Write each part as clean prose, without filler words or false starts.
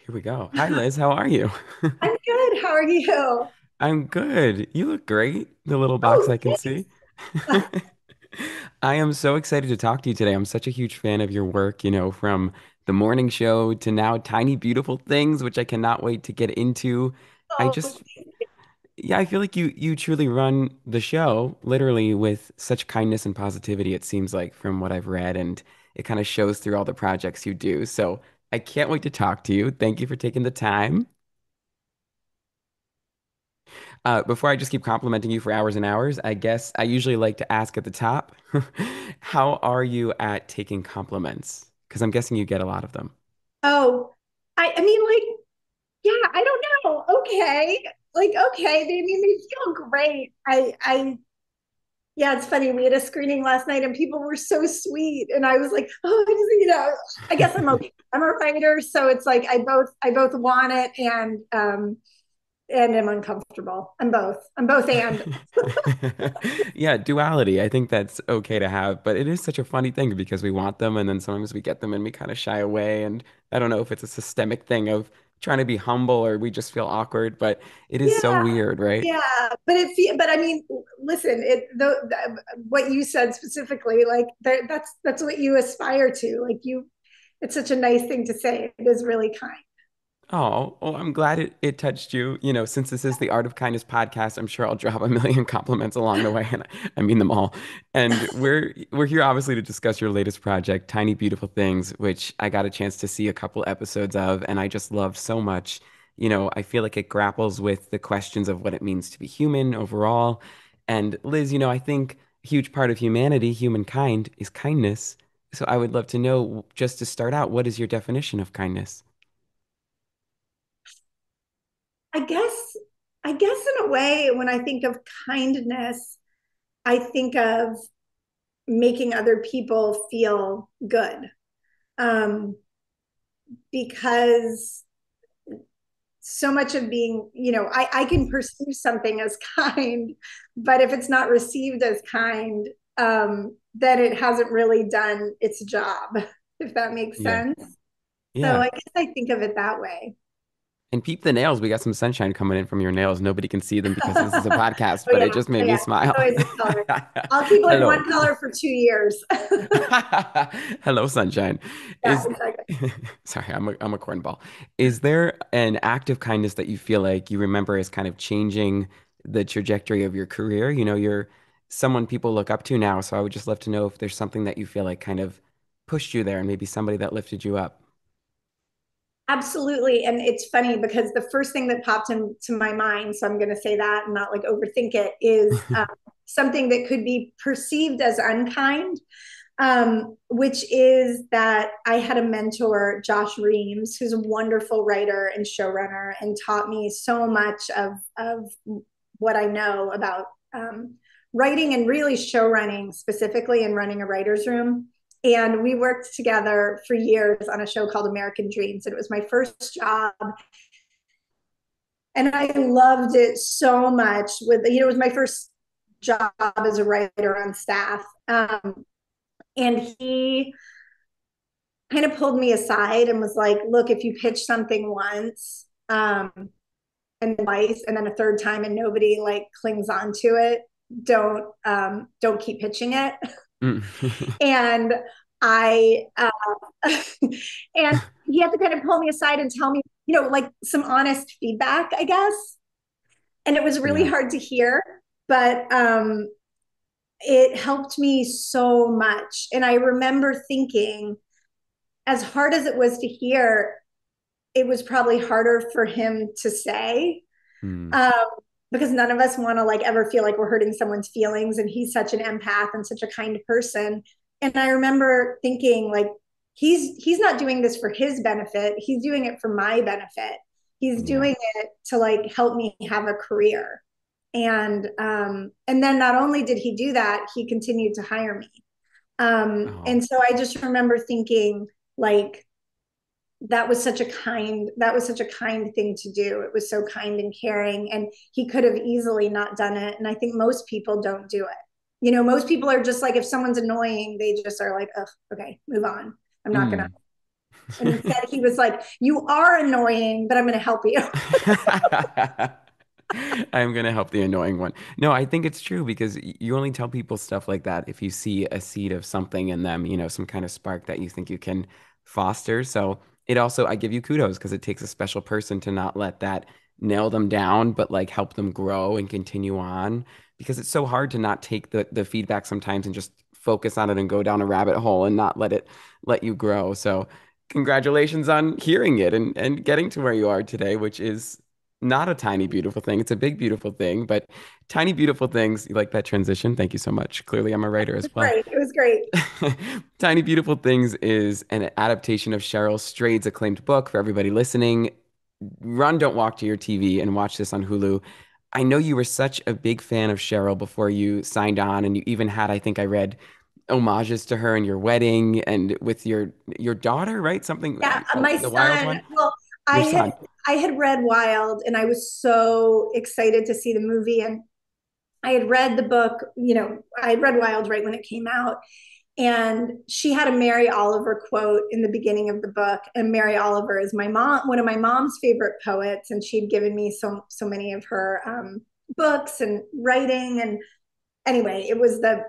Here we go. Hi, Liz. How are you? I'm good. How are you? I'm good. You look great. The little box Oh, I can see. thanks. Uh, I am so excited to talk to you today. I'm such a huge fan of your work, from the morning show to now Tiny Beautiful Things, which I cannot wait to get into. I oh, just, yeah, I feel like you truly run the show literally with such kindness and positivity, it seems like, from what I've read, and it kind of shows through all the projects you do. So I can't wait to talk to you. Thank you for taking the time. Before I just keep complimenting you for hours and hours, I guess I usually like to ask at the top, how are you at taking compliments? Because I'm guessing you get a lot of them. oh, I mean, yeah, I don't know. Okay. Okay. They made me feel great. Yeah, it's funny. We had a screening last night and people were so sweet. And I was like, oh, I guess I'm okay. I'm a writer. So it's like, I both want it and am uncomfortable. I'm both and. Yeah, duality. I think that's okay to have, but it is such a funny thing because we want them and then sometimes we get them and we kind of shy away. And I don't know if it's a systemic thing of trying to be humble or we just feel awkward, but it is so Yeah. weird, right? Yeah, but I mean, listen, what you said specifically, like that's what you aspire to. It's such a nice thing to say. It is really kind. Oh, well, I'm glad it touched you. Since this is the Art of Kindness podcast, I'm sure I'll drop a million compliments along the way, and I mean them all. And we're here obviously to discuss your latest project, Tiny Beautiful Things, which I got a chance to see a couple episodes of, and I just loved so much. I feel like it grapples with the questions of what it means to be human overall. And Liz, I think a huge part of humanity, humankind, is kindness. So I would love to know, just to start out, what is your definition of kindness? I guess, I guess in a way, when I think of kindness, I think of making other people feel good. Um, because so much of being, I can perceive something as kind, but if it's not received as kind, then it hasn't really done its job, if that makes Yeah. sense. So Yeah. I guess I think of it that way. And peep the nails. We got some sunshine coming in from your nails. Nobody can see them because this is a podcast, Oh but yeah, it just made oh me yeah. smile. Always a color. I'll keep like Hello. one color for 2 years. Hello, sunshine. Yeah, Is exactly. sorry, I'm a cornball. Is there an act of kindness that you feel like you remember as kind of changing the trajectory of your career? You're someone people look up to now, so I would just love to know if there's something that you feel like kind of pushed you there and maybe somebody that lifted you up. Absolutely. And it's funny because the first thing that popped into my mind, so I'm going to say that and not like overthink it, is something that could be perceived as unkind, which is that I had a mentor, Josh Reams, who's a wonderful writer and showrunner and taught me so much of what I know about writing and really show running specifically and running a writer's room. And we worked together for years on a show called American Dreams. And it was my first job. And I loved it so much. It was my first job as a writer on staff. And he kind of pulled me aside and was like, look, if you pitch something once and twice and then a third time and nobody like clings on to it, don't keep pitching it. Mm. And I and he had to kind of pull me aside and tell me, like some honest feedback, I guess. And it was really Yeah. hard to hear, but it helped me so much. And I remember thinking, as hard as it was to hear, it was probably harder for him to say. Mm. Um, because none of us want to like ever feel like we're hurting someone's feelings. And he's such an empath and such a kind person. And I remember thinking like, he's not doing this for his benefit. He's doing it for my benefit. He's Yeah. doing it to like help me have a career. And then not only did he do that, he continued to hire me. Oh. And so I just remember thinking like that was such a kind thing to do. It was so kind and caring, and he could have easily not done it. And I think most people don't do it. Most people are just like, if someone's annoying, they just are like, oh, okay, move on. I'm not gonna. Mm. And instead he was like, you are annoying, but I'm going to help you. I'm gonna help the annoying one. No, I think it's true because you only tell people stuff like that if you see a seed of something in them, some kind of spark that you think you can foster. So it also, I give you kudos because it takes a special person to not let that nail them down, but like help them grow and continue on because it's so hard to not take the feedback sometimes and just focus on it and go down a rabbit hole and not let you grow. So congratulations on hearing it and getting to where you are today, which is not a tiny beautiful thing. It's a big beautiful thing, but tiny beautiful things. You like that transition? Thank you so much. Clearly, I'm a writer as well. Great. It was great. Tiny Beautiful Things is an adaptation of Cheryl Strayed's acclaimed book. For everybody listening, run, don't walk to your TV and watch this on Hulu. I know you were such a big fan of Cheryl before you signed on, and you even had, I think I read, homages to her in your wedding and with your daughter, right? Something, Yeah, my the wild son. one, Well, I your had son. I had read Wild, and I was so excited to see the movie. And I had read the book. I had read Wild right when it came out, and she had a Mary Oliver quote in the beginning of the book. And Mary Oliver is one of my mom's favorite poets, and she'd given me so many of her books and writing. And anyway, it was the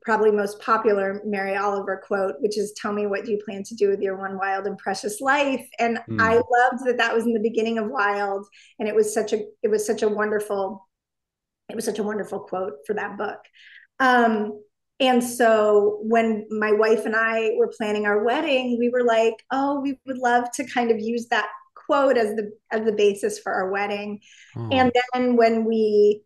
probably most popular Mary Oliver quote, which is, "Tell me, what do you plan to do with your one wild and precious life?" And I Mm, loved that was in the beginning of Wild, and it was such a wonderful quote for that book. And so when my wife and I were planning our wedding, we were like, "Oh, we would love to kind of use that quote as the basis for our wedding." oh, And then when we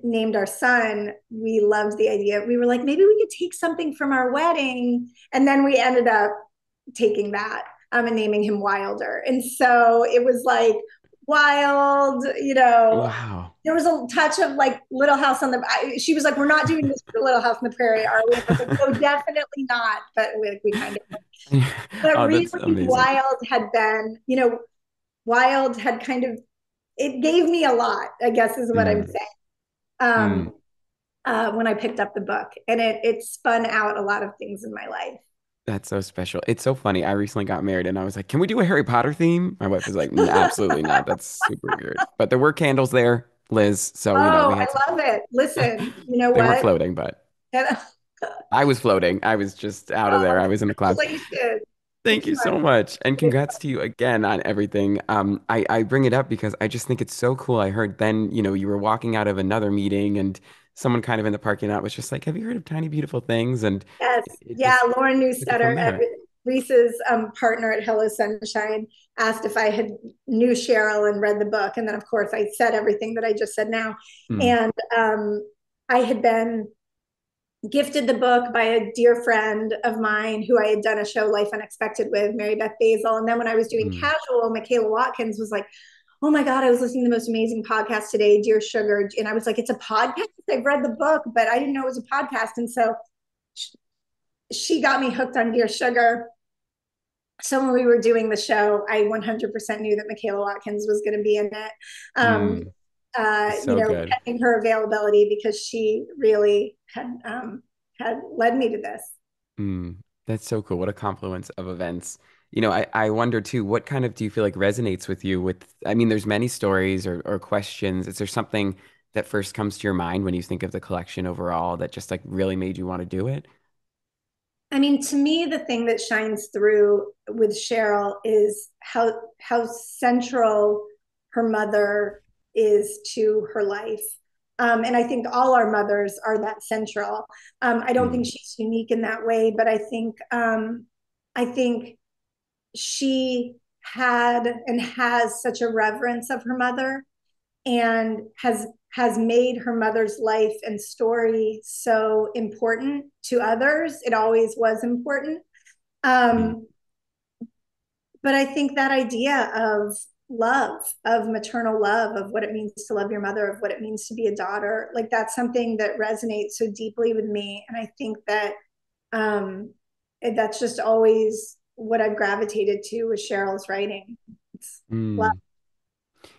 named our son, we loved the idea. We were like, maybe we could take something from our wedding. And then we ended up taking that and naming him Wilder. And so it was like wild, wow. there was a touch of like Little House on she was like, we're not doing this for Little House on the Prairie, are we? And I was like, no, definitely not. But we kind of, but Oh, really that's amazing. Wild had kind of, it gave me a lot, I guess is what I'm Mm, saying. mm. Um, when I picked up the book, and it spun out a lot of things in my life. That's so special. It's so funny. I recently got married and I was like, can we do a Harry Potter theme? My wife was like, Absolutely not. That's super weird." But there were candles there, Liz. So, Oh, we had some I love it. Listen, you know They weren't what? floating, but I was floating. I was just out of there. Oh, I was in the clouds. congratulations. Thank It's you fun. so much. And It's congrats to you again on everything. I bring it up because I just think it's so cool. I heard then, you were walking out of another meeting and someone kind of in the parking lot was just like, have you heard of Tiny Beautiful Things? And Yes. it Yeah. just Lauren took it Newstetter, from there. Reese's partner at Hello Sunshine, asked if I had knew Cheryl and read the book. And then, of course, I said everything that I just said now. Mm, And I had been gifted the book by a dear friend of mine who I had done a show, Life Unexpected, with, Mary Beth Basil. And then when I was doing mm, Casual, Michaela Watkins was like, "Oh my God, I was listening to the most amazing podcast today, Dear Sugar." And I was like, "It's a podcast? I've read the book, but I didn't know it was a podcast." And so she got me hooked on Dear Sugar. So when we were doing the show, I 100% knew that Michaela Watkins was going to be in it. Um, mm. So good. Pending her availability, because she really had led me to this. Mm, that's so cool. What a confluence of events. I wonder too, what kind of do you feel like resonates with you I mean, there's many stories or questions. Is there something that first comes to your mind when you think of the collection overall that just like really made you want to do it? I mean, to me, the thing that shines through with Cheryl is how central her mother is to her life. And I think all our mothers are that central. I don't think Mm, she's unique in that way, but I think she had and has such a reverence of her mother, and has made her mother's life and story so important to others. It always was important. mm, Um, but I think that idea of love, of maternal love, of what it means to love your mother, of what it means to be a daughter, like that's something that resonates so deeply with me. And I think that um, that's just always what I've gravitated to with Cheryl's writing. It's love. mm.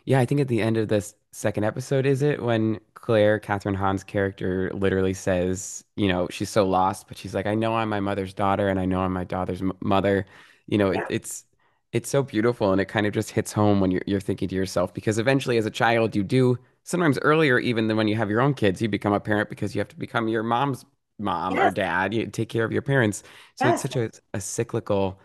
Yeah, I think at the end of this second episode, is it when Kathryn Hahn's character literally says, she's so lost, but she's like, I know I'm my mother's daughter and I know I'm my daughter's mother. Yeah. it's so beautiful, and it kind of just hits home when you're thinking to yourself, because eventually as a child you do, sometimes earlier even than when you have your own kids, you become a parent because you have to become your mom's mom or Yes. dad. You take care of your parents. So it's Yes. such a cyclical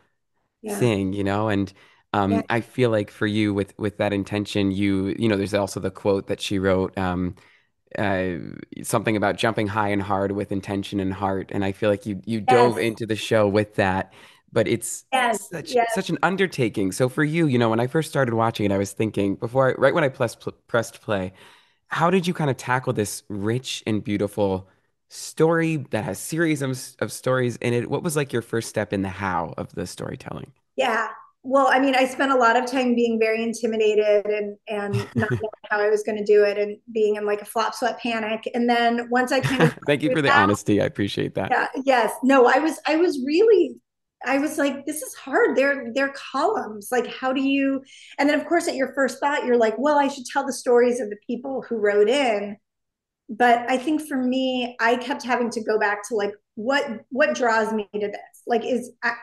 Yeah. thing, and Yeah. I feel like for you with that intention, there's also the quote that she wrote, uh, something about jumping high and hard with intention and heart. And I feel like you dove Yes. into the show with that, but it's Yes. Yes. such an undertaking. So for you, when I first started watching it, I was thinking right when I pressed play, how did you kind of tackle this rich and beautiful story that has series of stories in it? What was like your first step in the how of the storytelling? Yeah. Well, I mean, I spent a lot of time being very intimidated and not knowing how I was going to do it and being in like a flop sweat panic. And then once I kind of got Thank you through for the that, honesty. I appreciate that. yeah, yes, no, I was really, I was like, this is hard. They're columns. Like, how do you? And then of course, at your first thought, you're like, well, I should tell the stories of the people who wrote in. But I think for me, I kept having to go back to like what draws me to this. Like,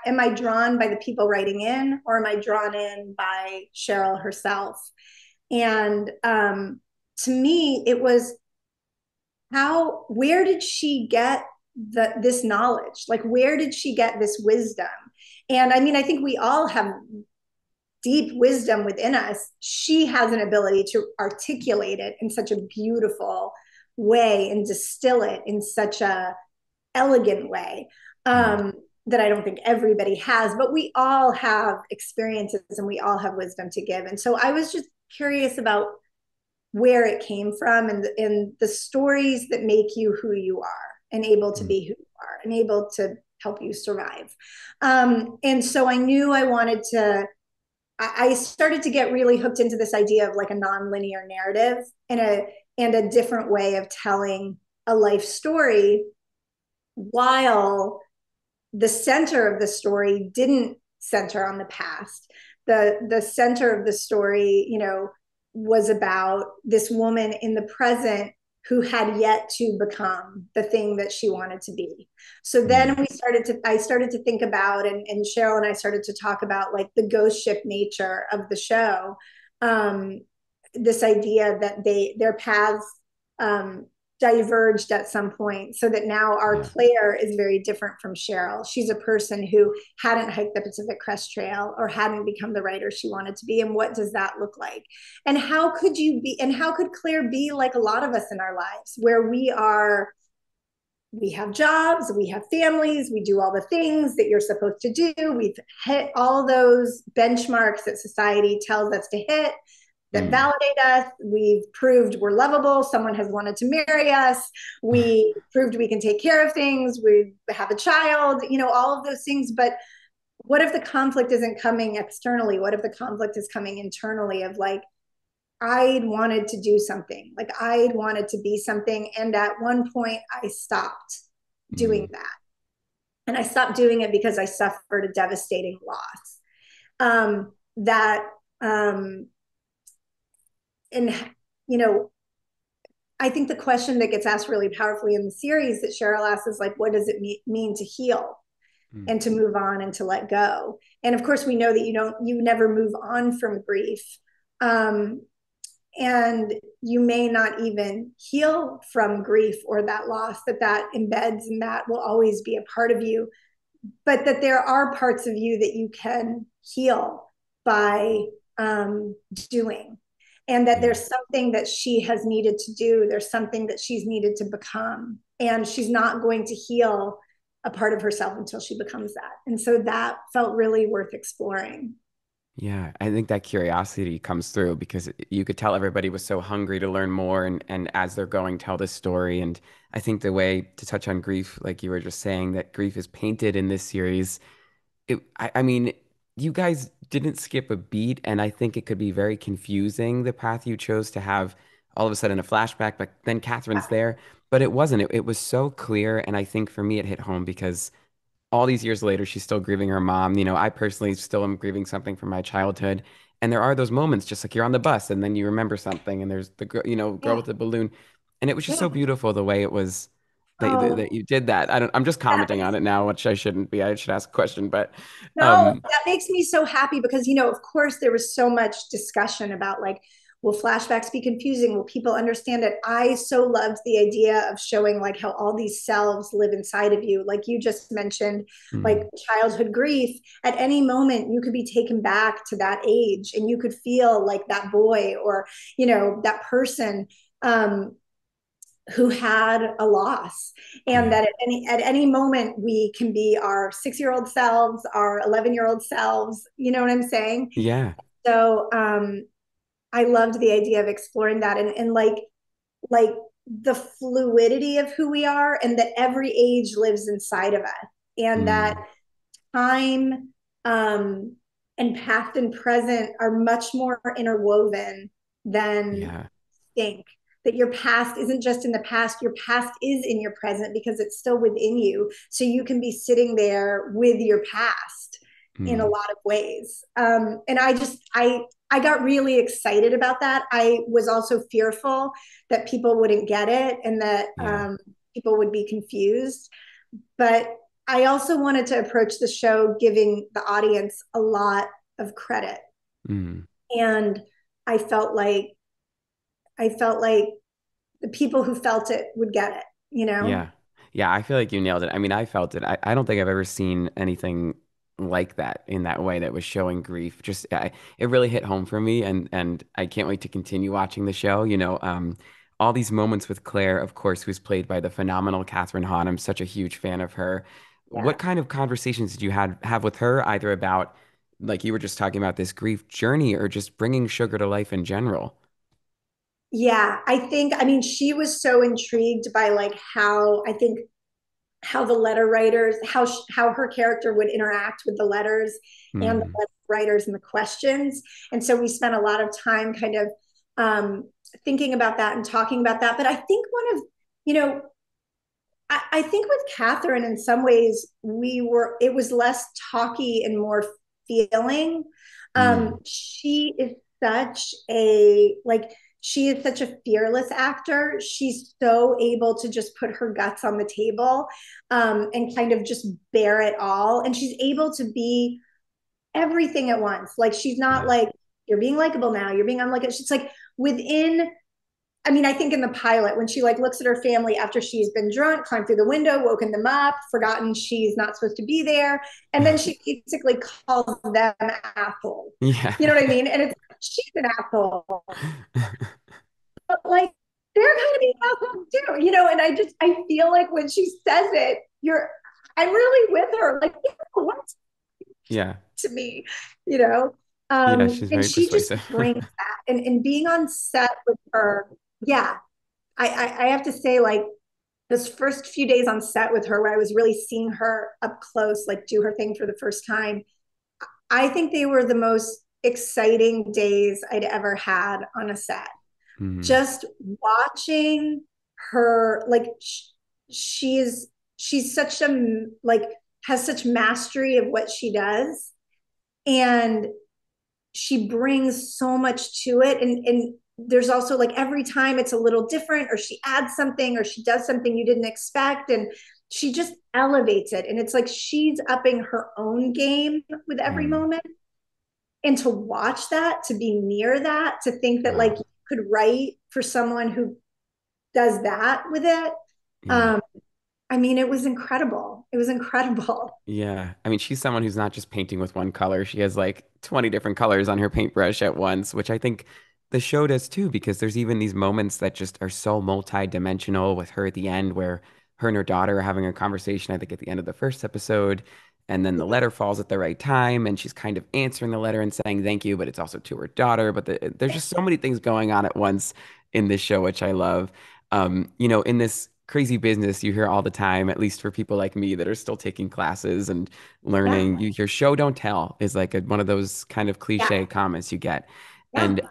am I drawn by the people writing in, or am I drawn in by Cheryl herself? And to me, it was how where did she get this knowledge? Like, where did she get this wisdom? And I mean, I think we all have deep wisdom within us. She has an ability to articulate it in such a beautiful way and distill it in such a elegant way, Mm. that I don't think everybody has, but we all have experiences and we all have wisdom to give. And so I was just curious about where it came from, and the stories that make you who you are and able to Mm. be who you are and able to help you survive. And so I knew I wanted to, I started to get really hooked into this idea of like a nonlinear narrative and a different way of telling a life story, while the center of the story didn't center on the past. The center of the story, was about this woman in the present who had yet to become the thing that she wanted to be. So then Mm. I started to think about, and Cheryl and I started to talk about like the ghost ship nature of the show. Um, this idea that their paths um, diverged at some point, so that now our Yeah. Claire is very different from Cheryl. She's a person who hadn't hiked the Pacific Crest Trail or hadn't become the writer she wanted to be. And what does that look like? And how could Claire be like a lot of us in our lives, where we have jobs, we have families, we do all the things that you're supposed to do. We've hit all those benchmarks that society tells us to hit, that Mm. validate us. We've proved we're lovable. Someone has wanted to marry us. We proved we can take care of things. We have a child, all of those things. But what if the conflict isn't coming externally? What if the conflict is coming internally of like, I wanted to do something, like I wanted to be something. And at one point, I stopped doing Mm. that. And I stopped doing it because I suffered a devastating loss. That, and, you know, I think the question that gets asked really powerfully in the series that Cheryl asks is like, what does it mean to heal Mm. and to move on and to let go? And of course, we know that you never move on from grief. Um, and you may not even heal from grief or that loss, that embeds and that will always be a part of you, but that there are parts of you that you can heal by doing, and that Yeah. there's something that she has needed to do, there's something that she's needed to become, and she's not going to heal a part of herself until she becomes that. And so that felt really worth exploring. Yeah, I think that curiosity comes through because you could tell everybody was so hungry to learn more, and as they're going, tell this story. And I think the way to touch on grief, like you were just saying, that grief is painted in this series. I mean, you guys didn't skip a beat, and I think it could be very confusing, the path you chose to have all of a sudden a flashback, but then Kathryn's there. But it wasn't. It was so clear, and I think for me it hit home because all these years later, she's still grieving her mom. I personally still am grieving something from my childhood. And there are those moments, just like you're on the bus and then you remember something, and there's the girl, girl Yeah, with the balloon. And it was just yeah, so beautiful the way it was. Oh, that you did that. I'm just commenting on it now, which I shouldn't be. I should ask a question, but no, um, that makes me so happy because, of course, there was so much discussion about like, will flashbacks be confusing? Will people understand it? I so loved the idea of showing like how all these selves live inside of you. Like you just mentioned, like mm, childhood grief. At any moment, you could be taken back to that age and you could feel like that boy or, that person. Who had a loss, and yeah, that at any moment we can be our 6-year-old selves, our 11-year-old selves, you know what I'm saying? yeah, So I loved the idea of exploring that, and like the fluidity of who we are, and that every age lives inside of us, and that mm, time, and past and present are much more interwoven than yeah, think. That your past isn't just in the past, your past is in your present because it's still within you. So you can be sitting there with your past in a mm, lot of ways. And I got really excited about that. I was also fearful that people wouldn't get it and that yeah, people would be confused. But I also wanted to approach the show giving the audience a lot of credit. mm, And I felt like I felt like the people who felt it would get it, you know? yeah, yeah. I feel like you nailed it. I mean, I felt it. I don't think I've ever seen anything like that in that way that was showing grief. Just it really hit home for me, and I can't wait to continue watching the show. All these moments with Claire, of course, who's played by the phenomenal Kathryn Hahn. I'm such a huge fan of her. What Yeah. kind of conversations did you have with her, either about, like you were just talking about, this grief journey, or just bringing sugar to life in general? Yeah, I mean, she was so intrigued by like how the letter writers, how her character would interact with the letters and the Mm, letter writers and the questions. And so we spent a lot of time kind of thinking about that and talking about that. But I think you know, I think with Kathryn, in some ways, it was less talky and more feeling. mm, She is such a, like, she is such a fearless actor. She's so able to just put her guts on the table, and kind of just bear it all. And she's able to be everything at once. Like, she's not yeah. like, you're being likable now, you're being unlikable. She's like, within, I mean, I think in the pilot, when she like looks at her family after she's been drunk, climbed through the window, woken them up, forgotten she's not supposed to be there, and then she basically calls them assholes. Yeah. You know what I mean? And it's, she's an asshole, but like they're kind of being assholes too, And I feel like when she says it, I'm really with her. Like, yeah, what Yeah. to me, you know? Yeah, she's And very she just persuasive. brings that, and being on set with her, yeah, I have to say, like, those first few days on set with her, where I was really seeing her up close, like do her thing for the first time, I think they were the most exciting days I'd ever had on a set. Mm, Just watching her, like, she's such a, like, has such mastery of what she does, and she brings so much to it, and there's also like every time it's a little different, or she adds something, or she does something you didn't expect, and she just elevates it, and it's like she's upping her own game with every mm, moment. And to watch that, to be near that, to think that like wow. you could write for someone who does that with it, Yeah. um I mean, it was incredible. It was incredible. Yeah. I mean, she's someone who's not just painting with one color. She has like 20 different colors on her paintbrush at once, which I think the show does too, because there's even these moments that just are so multi-dimensional with her at the end, where her and her daughter are having a conversation, I think at the end of the first episode, and then the letter falls at the right time, and she's kind of answering the letter and saying thank you, but it's also to her daughter. But there's just so many things going on at once in this show, which I love. In this crazy business, you hear all the time, at least for people like me that are still taking classes and Yeah, learning, you hear show don't tell is like one of those kind of yeah, cliche comments you get. yeah, And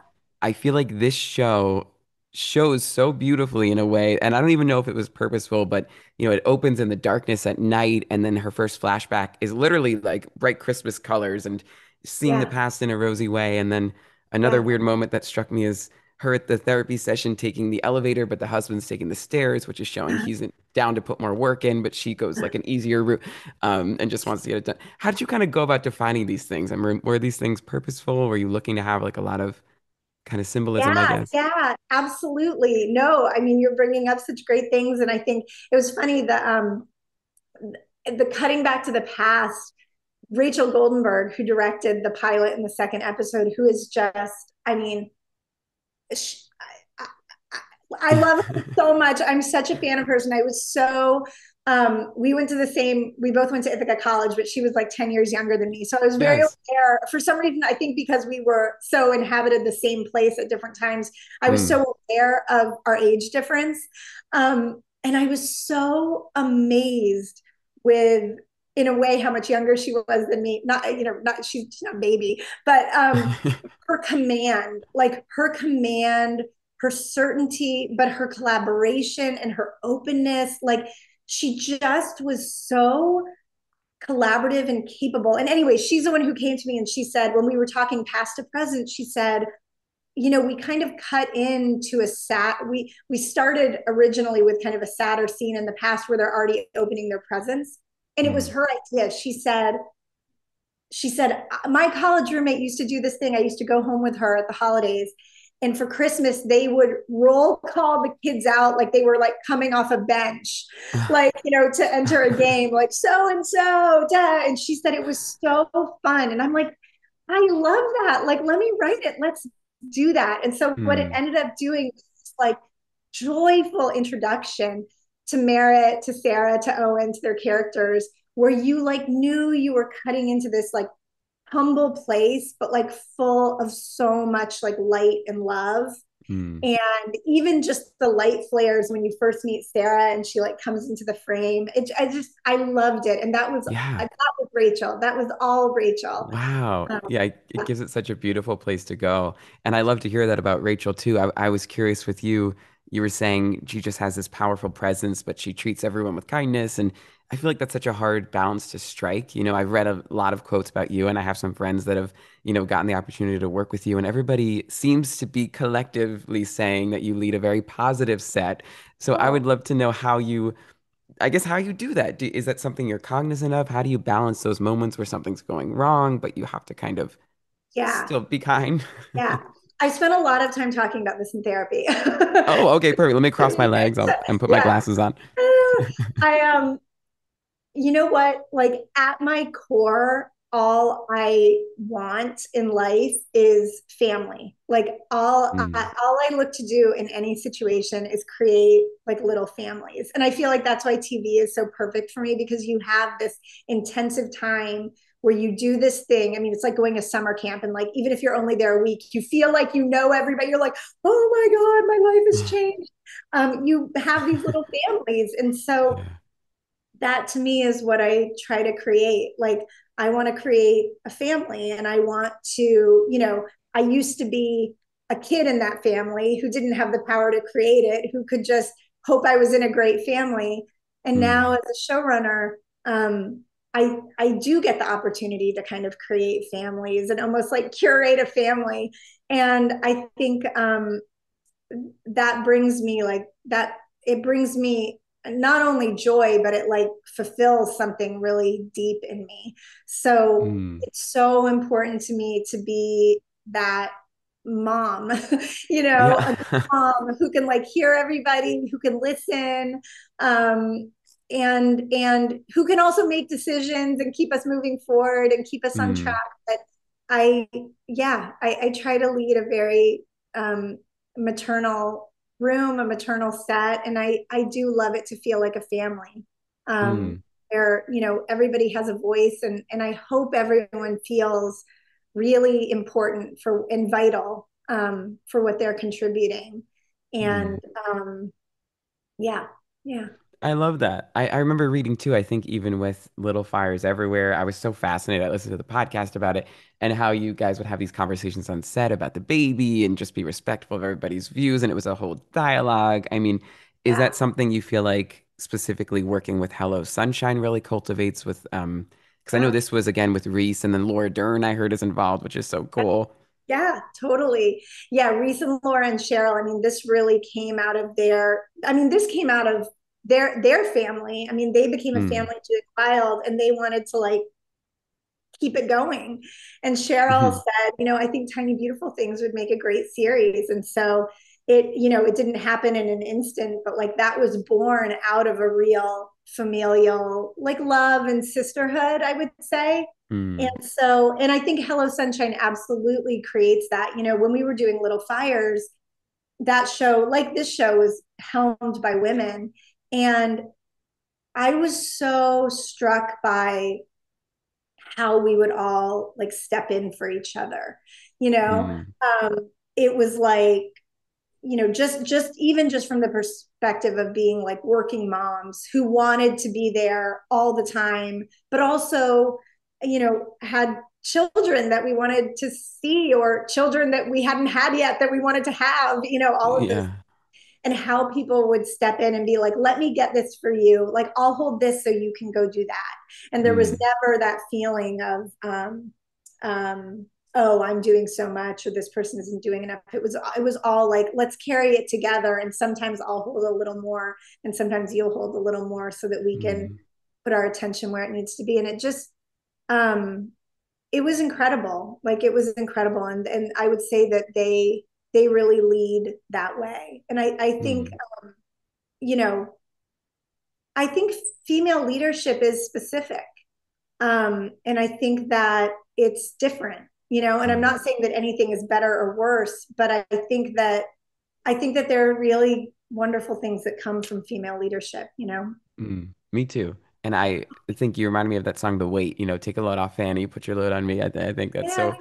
I feel like this show shows so beautifully in a way, and I don't even know if it was purposeful, but it opens in the darkness at night, and then her first flashback is literally like bright Christmas colors and seeing the yeah, past in a rosy way. And then another yeah, weird moment that struck me is her at the therapy session taking the elevator, but the husband's taking the stairs, which is showing he's down to put more work in, but she goes like an easier route, and just wants to get it done. How did you kind of go about defining these things? And were these things purposeful? Were you looking to have like a lot of kind of symbolism, I Yeah, guess? yeah, absolutely. No, I mean, you're bringing up such great things. And I think it was funny the cutting back to the past, Rachel Goldenberg, who directed the pilot in the second episode, who is just, I mean, sh I love her so much. I'm such a fan of hers. And I was so, we went to the same, we both went to Ithaca College, but she was like 10 years younger than me. So I was very Yes. aware, for some reason, I think because we were so inhabited the same place at different times, I was Mm. so aware of our age difference. And I was so amazed with, in a way, how much younger she was than me. Not, not, she's not a baby, but her command, like her certainty, but her collaboration and her openness. Like she just was so collaborative and capable. And anyway, she's the one who came to me and she said, when we were talking past to present, she said, we kind of cut into we started originally with kind of a sadder scene in the past where they're already opening their presents. And it was Mm. her idea. She said, my college roommate used to do this thing. I used to go home with her at the holidays. And for Christmas, they would roll call the kids out like they were like coming off a bench, like, to enter a game, like so and so. And she said it was so fun. And I'm like, I love that. Like, let me write it. Let's do that. And so what it Mm. ended up doing was like joyful introduction to Merritt, to Sarah, to Owen, to their characters, where you like knew you were cutting into this like humble place, but like full of so much like light and love. Mm. And even just the light flares when you first meet Sarah and she like comes into the frame. I loved it. And Yeah. that was Rachel. That was all Rachel. Wow. Um, Yeah, it gives it such a beautiful place to go. And I love to hear that about Rachel too. I was curious with you. You were saying she just has this powerful presence, but she treats everyone with kindness. And I feel like that's such a hard balance to strike. I've read a lot of quotes about you, and I have some friends that have, gotten the opportunity to work with you. And everybody seems to be collectively saying that you lead a very positive set. So I oh, would love to know I guess how you do that. Is that something you're cognizant of? How do you balance those moments where something's going wrong, but you have to kind of yeah, still be kind? yeah. I spent a lot of time talking about this in therapy. Oh, okay, perfect. Let me cross my legs. I'll and put my Yeah. glasses on. I you know what? Like at my core, all I want in life is family. Like Mm, all I look to do in any situation is create like little families. And I feel like that's why TV is so perfect for me, because you have this intensive time where you do this thing. I mean, it's like going to summer camp, and like even if you're only there a week, you feel like you know everybody. You're like, oh my God, my life has changed. You have these little families. And so yeah. that to me is what I try to create. Like, I want to create a family, and I want to, I used to be a kid in that family who didn't have the power to create it, who could just hope I was in a great family. And now Mm, as a showrunner, I do get the opportunity to kind of create families and almost like curate a family. And I think that brings me like that, it brings me not only joy, but it like fulfills something really deep in me. So mm, it's so important to me to be that mom, a yeah. mom who can like hear everybody, who can listen, and who can also make decisions and keep us moving forward and keep us on track. Mm, But I, yeah, I try to lead a very maternal room, a maternal set, and I do love it to feel like a family. mm, Where everybody has a voice, and I hope everyone feels really important for and vital for what they're contributing. And mm. yeah, yeah, I love that. I remember reading too, I think even with Little Fires Everywhere, I was so fascinated. I listened to the podcast about it and how you guys would have these conversations on set about the baby and just be respectful of everybody's views. And it was a whole dialogue. I mean, is yeah, that something you feel like specifically working with Hello Sunshine really cultivates with, because I know yeah. this was again with Reese and then Laura Dern I heard is involved, which is so cool. Yeah, totally. Yeah, Reese and Laura and Cheryl. I mean, this really came out of their. I mean, this came out of their family. I mean, they became a Mm. family to a child, and they wanted to like keep it going. And Cheryl Mhm. said, I think Tiny Beautiful Things would make a great series. And so it didn't happen in an instant, but like that was born out of a real familial like love and sisterhood, I would say. Mm. And I think Hello Sunshine absolutely creates that. When we were doing Little Fires, that show, like this show, was helmed by women. And I was so struck by how we would all like step in for each other. You know, Mm. um, it was like, just even just from the perspective of being like working moms who wanted to be there all the time, but also, had children that we wanted to see, or children that we hadn't had yet that we wanted to have, all of those, Yeah. and how people would step in and be like, let me get this for you. Like, I'll hold this so you can go do that. And there was Mm. never that feeling of, um, oh, I'm doing so much, or this person isn't doing enough. It was all like, let's carry it together. And sometimes I'll hold a little more, and sometimes you'll hold a little more, so that we can Mm. put our attention where it needs to be. And um, it was incredible. Like it was incredible. And I would say that they really lead that way. And I think, Mm. you know, I think female leadership is specific. And I think that it's different, and I'm Mm. not saying that anything is better or worse, but I think that there are really wonderful things that come from female leadership. Mm. Me too. And I think you reminded me of that song, The Weight, take a load off Fanny, put your load on me. I think that's Yeah. so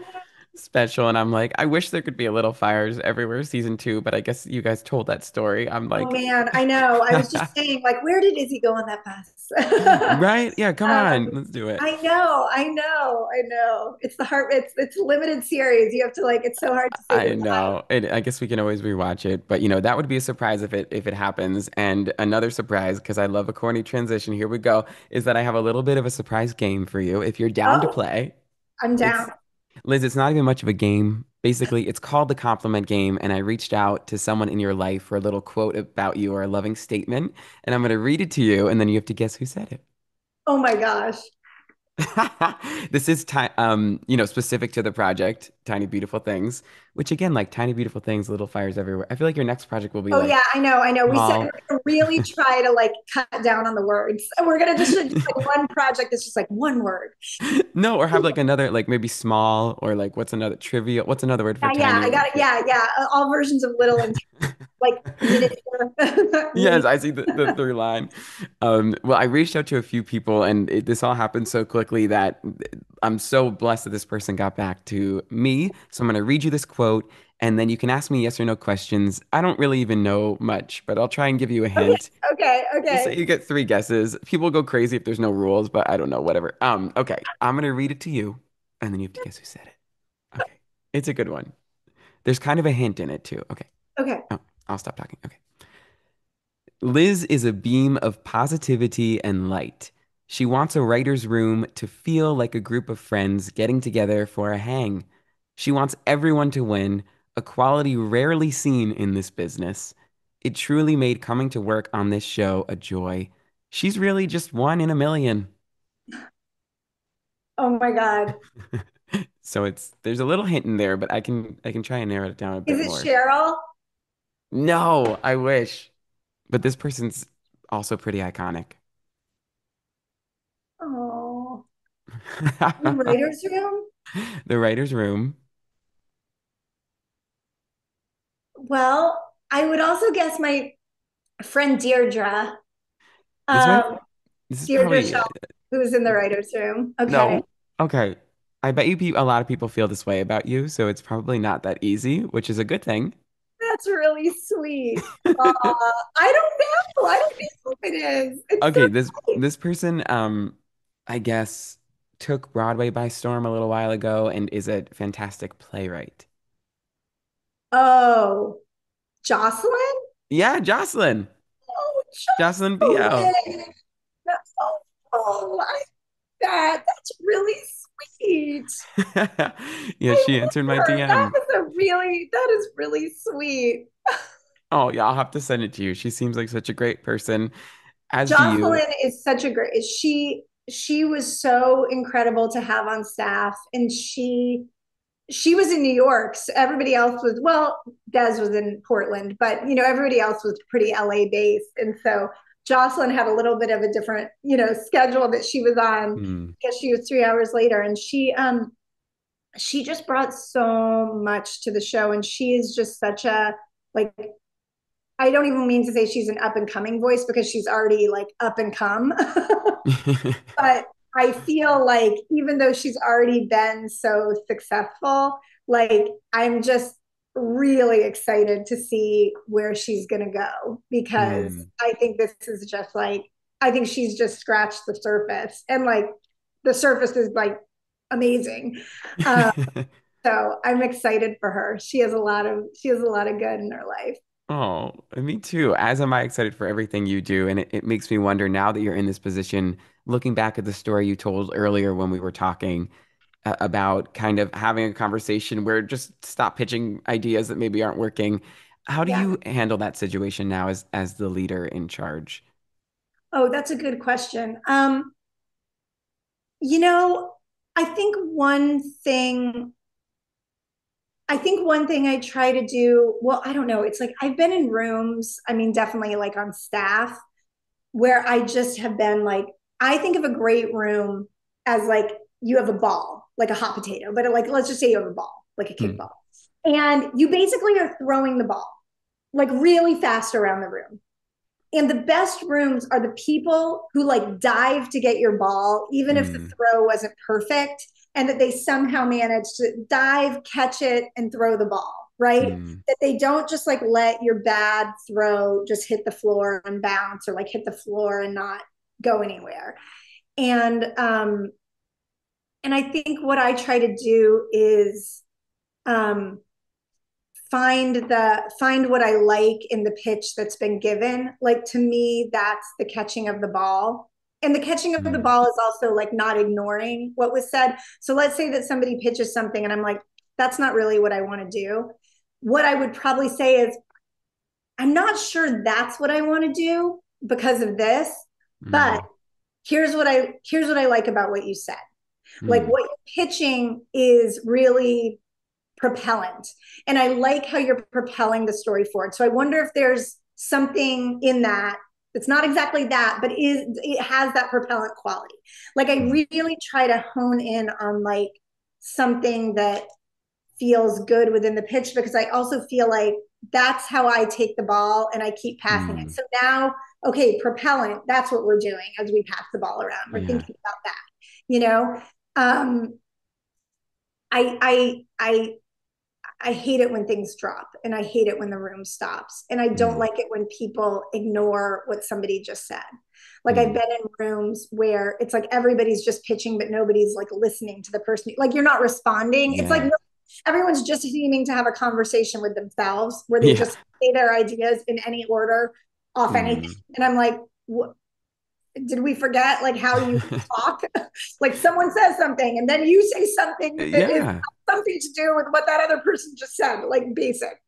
special. And I'm like, I wish there could be a Little Fires Everywhere season two, but I guess you guys told that story. I'm Oh like, man, I know. I was just saying, like, where did Izzy go on that bus? right? Yeah, come um, on, let's do it. I know. It's the heart. It's a limited series. You have to like. It's so hard to say I goodbye. know. I guess we can always rewatch it, but that would be a surprise if it happens. And another surprise, because I love a corny transition. Here we go. Is that I have a little bit of a surprise game for you if you're down to Oh, play. I'm down. It's Liz, it's not even much of a game. Basically, it's called the compliment game, and I reached out to someone in your life for a little quote about you or a loving statement, and I'm going to read it to you, and then you have to guess who said it. Oh my gosh. This is specific to the project, Tiny Beautiful Things, which again, like Tiny Beautiful Things, Little Fires Everywhere. I feel like your next project will be Oh yeah, like I know. We said we're small. gonna really try to like cut down on the words. We're gonna just like one project that's just like one word. No, or have like another, like maybe small, or like what's another trivial? What's another word for Yeah, I tiny? got it. Yeah. All versions of little and like miniature, Yes, mini. I see the through line. Well, I reached out to a few people, and this all happened so quickly that I'm so blessed that this person got back to me. So I'm going to read you this quote, and then you can ask me yes or no questions. I don't really even know much, but I'll try and give you a Okay, hint. okay, We'll okay. say you get three guesses. People go crazy if there's no rules, but I don't know, whatever. Okay, I'm going to read it to you, and then you have to guess who said it. Okay, it's a good one. There's kind of a hint in it too. Okay. Okay. Oh, I'll stop talking. Okay. Liz is a beam of positivity and light. She wants a writer's room to feel like a group of friends getting together for a hang. She wants everyone to win, a quality rarely seen in this business. It truly made coming to work on this show a joy. She's really just one in a million. Oh my God. So there's a little hint in there, but I can try and narrow it down a Is bit it more. Cheryl? No, I wish. But this person's also pretty iconic. Oh, the writer's room? The writer's room. Well, I would also guess my friend Deirdre. This might Um, this is Deirdre probably Shaw, who's in the writer's room. Okay. no. Okay. I bet a lot of people feel this way about you, so it's probably not that easy, which is a good thing. That's really sweet. I don't know. I don't know if it is. It's so Okay, this sweet. this person I guess took Broadway by storm a little while ago and is a fantastic playwright. Oh, Jocelyn? Yeah, Jocelyn. Oh, Jocelyn Bio. Jocelyn. Oh, that. That's really sweet. Yeah, I she love answered my her. That DM. is really sweet. Oh, yeah, I'll have to send it to you. She seems like such a great person, as do you. Jocelyn is such a great, she was so incredible to have on staff, and she was in New York. So everybody else was, well, Des was in Portland, but everybody else was pretty LA based. And so Jocelyn had a little bit of a different, schedule that she was on Hmm. because she was 3 hours later. And she just brought so much to the show. And she is just such a, like, I don't even mean to say she's an up and coming voice because she's already like up and come. But I feel like even though she's already been so successful, like I'm just really excited to see where she's going to go because Hmm. I think this is just like, I think she's just scratched the surface, and like the surface is like amazing. Um, so I'm excited for her. She has a lot of good in her life. Oh, me too. As am I excited for everything you do. And it makes me wonder now that you're in this position, looking back at the story you told earlier when we were talking about kind of having a conversation where just stop pitching ideas that maybe aren't working. How do Yeah. you handle that situation now as the leader in charge? Oh, that's a good question. You know, I think one thing I think one thing I try to do, well, I don't know. It's like I've been in rooms, I mean, definitely like on staff, where I just have been like, I think of a great room as like you have a ball, like a hot potato, but like, let's just say you have a ball, like a Hmm. kickball. And you basically are throwing the ball like really fast around the room. And the best rooms are the people who like dive to get your ball, even if the Hmm. throw wasn't perfect, and that they somehow manage to dive, catch it, and throw the ball, right? Hmm. That they don't just like let your bad throw just hit the floor and bounce, or like hit the floor and not go anywhere. And and I think what I try to do is um find what I like in the pitch that's been given. Like to me, that's the catching of the ball. And the catching of the Hmm. ball is also like not ignoring what was said. So let's say that somebody pitches something and I'm like, that's not really what I want to do. What I would probably say is, I'm not sure that's what I want to do because of this, but Hmm. here's what I like about what you said. Like Hmm. what you're pitching is really propellant. And I like how you're propelling the story forward. So I wonder if there's something in that that's not exactly that, but it has that propellant quality. Like I Hmm. really try to hone in on like something that feels good within the pitch, because I also feel like that's how I take the ball and I keep passing it. Hmm. So now, okay, propellant, that's what we're doing as we pass the ball around. We're Yeah. thinking about that, you know? Um, I, I, I, I hate it when things drop, and I hate it when the room stops. And I don't Hmm. like it when people ignore what somebody just said. Like I've Hmm. been in rooms where it's like everybody's just pitching, but nobody's like listening to the person. Like you're not responding. It's like Yeah. everyone's just seeming to have a conversation with themselves where they Yeah. just say their ideas in any order off anything. Hmm. And I'm like, what? Did we forget like how you talk? Like someone says something and then you say something that is Yeah. something to do with what that other person just said, like basic.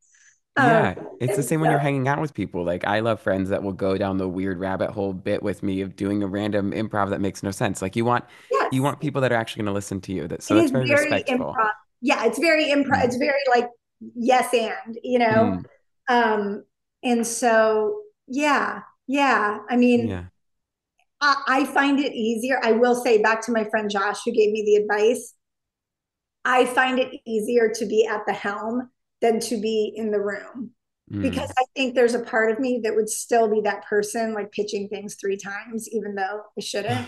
Um, Yeah, it's the and same when so, you're hanging out with people. Like I love friends that will go down the weird rabbit hole bit with me of doing a random improv that makes no sense. Like you yes, want people that are actually going to listen to you. That so it that's is very very respectful. improv. Yeah, it's very improv. Mm. It's very like yes and. Mm. Um, and so yeah, yeah. I mean, Yeah. I find it easier. I will say back to my friend Josh who gave me the advice. I find it easier to be at the helm than to be in the room, because Mm. I think there's a part of me that would still be that person like pitching things 3 times, even though I shouldn't.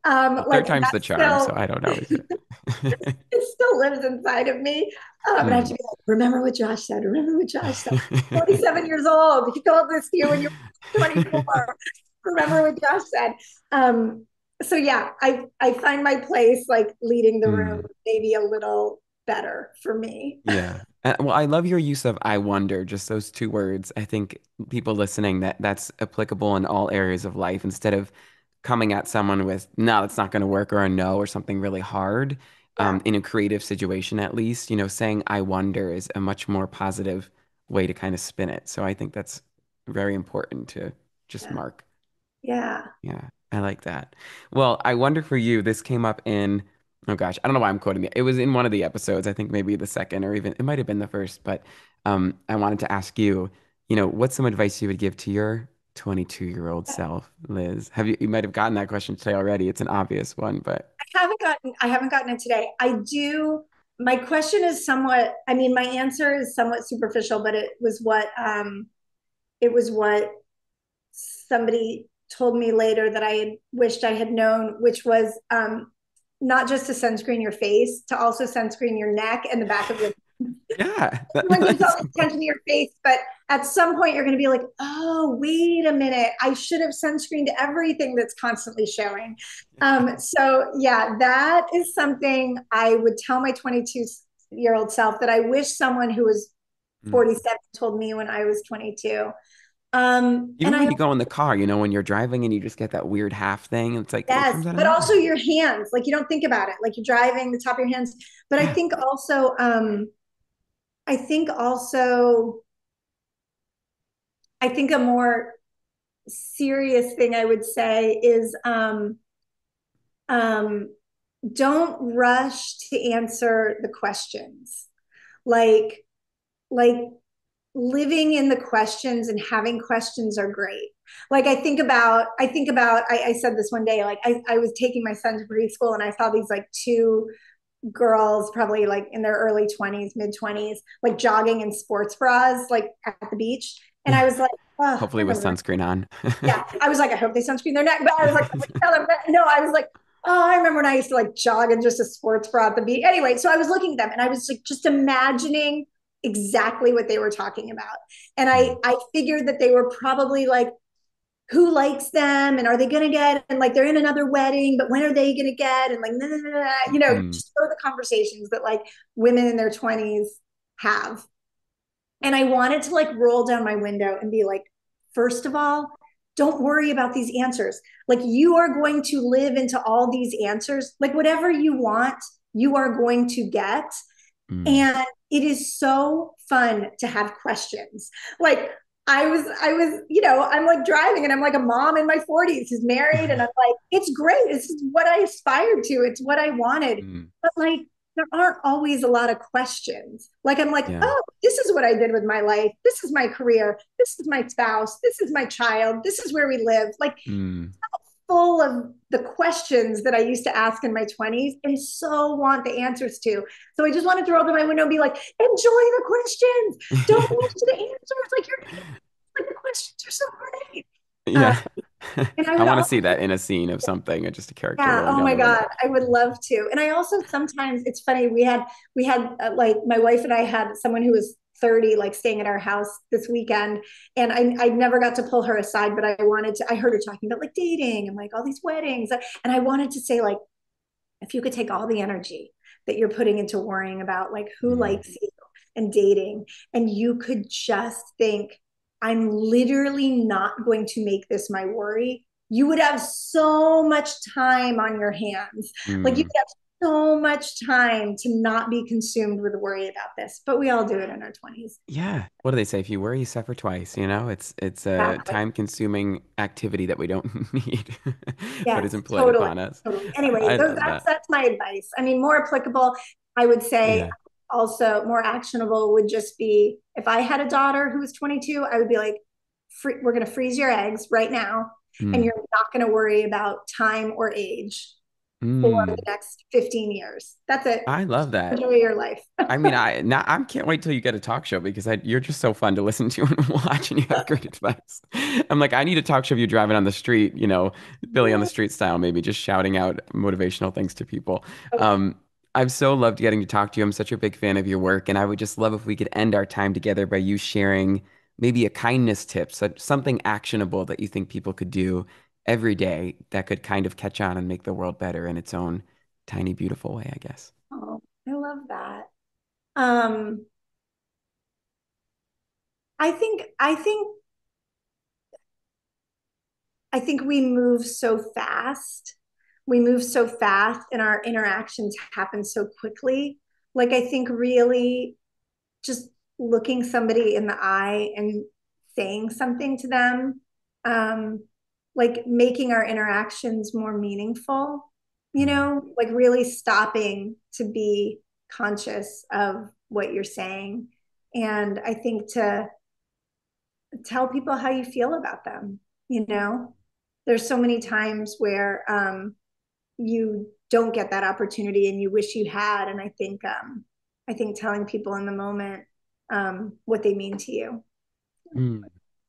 Well, third Like time's the that charm, so still, I don't know. it still lives inside of me. And I have to Mm. be like, remember what Josh said. Remember what Josh said. 27 years old. He told this to you when you were 24. Remember what Josh said. So yeah, I find my place like leading the room Mm. maybe a little better for me. Yeah. Well, I love your use of I wonder, just those two words. I think people listening that's applicable in all areas of life instead of coming at someone with, no, that's not going to work, or a no, or something really hard, Yeah. in a creative situation, at least, saying I wonder is a much more positive way to kind of spin it. So I think that's very important to just Yeah. mark. Yeah. Yeah, I like that. Well, I wonder for you, this came up in, oh gosh, I don't know why I'm quoting it. It was in one of the episodes, I think maybe the second, or even it might have been the first, but I wanted to ask you, what's some advice you would give to your 22-year-old self, Liz? You might have gotten that question today already. It's an obvious one, but I haven't gotten it today. I do. My question is somewhat, I mean, my answer is somewhat superficial, but it was what somebody told me later that I had wished I had known, which was not just to sunscreen your face, to also sunscreen your neck and the back of your. yeah, Everyone gives all that's this attention to your face, but at some point you're going to be like, oh, wait a minute. I should have sunscreened everything that's constantly showing. So, yeah, that is something I would tell my 22-year-old self that I wish someone who was mm. 47 told me when I was 22. And Even I, when you go in the car, when you're driving and you just get that weird half thing, it's like it yes, comes out of but also nowhere. your hands, like you don't think about it, like you're driving the top of your hands. But Yeah. I think also, I think a more serious thing I would say is um, don't rush to answer the questions. Like, like living in the questions and having questions are great. Like I said this one day, like I was taking my son to preschool and I saw these like two girls probably like in their early 20s, mid 20s, like jogging in sports bras, like at the beach. And I was like, oh, I Hopefully with remember. sunscreen on. Yeah. I was like, I hope they sunscreen their neck. But I was like, tell them that. No, I was like, oh, I remember when I used to like jog in just a sports bra at the beach. Anyway, so I was looking at them and I was like just imagining exactly what they were talking about. And I, Mm, I figured that they were probably like, who likes them and are they going to get, and like they're in another wedding, but when are they going to get, and like nah, nah, nah, nah, mm, just the conversations that like women in their 20s have. And I wanted to like roll down my window and be like, first of all, don't worry about these answers. Like you are going to live into all these answers. Like whatever you want, you are going to get. mm. And it is so fun to have questions. Like I was, I'm like driving and I'm like a mom in my 40s who's married and I'm like, it's great. This is what I aspired to. It's what I wanted. Mm, But like there aren't always a lot of questions. Like I'm like, yeah. oh, this is what I did with my life. This is my career. This is my spouse. This is my child. This is where we live. Like Mm. full of the questions that I used to ask in my 20s and so want the answers to. So I just wanted to roll down my window and be like, enjoy the questions. Don't rush to the answers. Like like the questions are so great. Uh, Yeah. and I I would want to also, see that in a scene of something, or just a character yeah, rolling oh down my the window. God, I would love to. And I also sometimes, it's funny, we had like my wife and I had someone who was 30 like staying at our house this weekend, and I never got to pull her aside, but I heard her talking about like dating and like all these weddings, and I wanted to say like, if you could take all the energy that you're putting into worrying about like who Mm, likes you and dating, and you could just think, I'm literally not going to make this my worry, you would have so much time on your hands. Like you mm. would have so much time to not be consumed with worry about this. But we all do it in our 20s. Yeah. What do they say? If you worry, you suffer twice. It's a Exactly. time-consuming activity that we don't need, but is Yes, employed totally. upon us. Totally. Anyway, I love that's that. that's my advice. I mean, more applicable, I would say, Yeah. also more actionable would just be if I had a daughter who was 22, I would be like, we're going to freeze your eggs right now, and Mm, you're not going to worry about time or age for the mm. next 15 years. That's it. I love that. Enjoy your life. I mean, I can't wait till you get a talk show, because you're just so fun to listen to and watch, and you have great advice. I'm like, I need a talk show of you driving on the street, Billy on the street style, maybe just shouting out motivational things to people. Um, I've so loved getting to talk to you. I'm such a big fan of your work, and I would just love if we could end our time together by you sharing maybe a kindness tip, so something actionable that you think people could do every day that could kind of catch on and make the world better in its own tiny, beautiful way, I guess. Oh, I love that. Um, I think I think we move so fast. We move so fast and our interactions happen so quickly. Like, I think really just looking somebody in the eye and saying something to them, um, like making our interactions more meaningful, Mm. like really stopping to be conscious of what you're saying. And I think to tell people how you feel about them, you know? There's so many times where you don't get that opportunity and you wish you had. And I think telling people in the moment what they mean to you. Mm.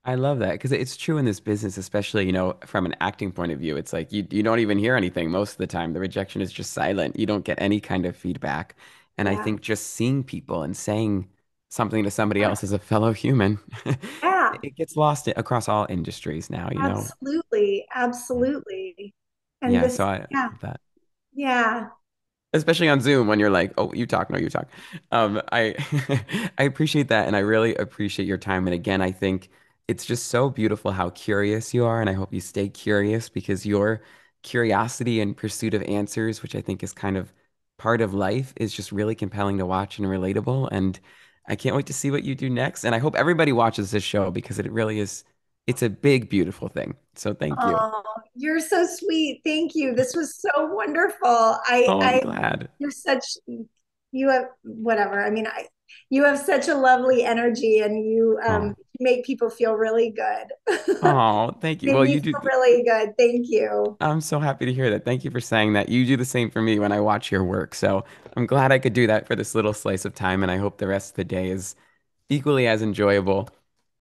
I love that because it's true in this business, especially, from an acting point of view. It's like you don't even hear anything most of the time. The rejection is just silent. You don't get any kind of feedback. And I Yeah. think just seeing people and saying something to somebody else as a fellow human, Yeah, it gets lost across all industries now. absolutely. Yeah. Absolutely. And Yeah, this, so I yeah, love that. yeah. Especially on Zoom when you're like, oh, you talk, no, you talk. I I appreciate that, and I really appreciate your time. And again, I think it's just so beautiful how curious you are, and I hope you stay curious because your curiosity and pursuit of answers, which I think is kind of part of life, is just really compelling to watch and relatable. And I can't wait to see what you do next. And I hope everybody watches this show because it really is, it's a big, beautiful thing. So thank you. Oh, you're so sweet. Thank you. This was so wonderful. Oh, I'm glad. You're such, you have, whatever. I mean, you have such a lovely energy and Oh, make people feel really good. oh, thank you. Made Well, me you do. feel really good. Thank you. I'm so happy to hear that. Thank you for saying that. You do the same for me when I watch your work. So I'm glad I could do that for this little slice of time, and I hope the rest of the day is equally as enjoyable.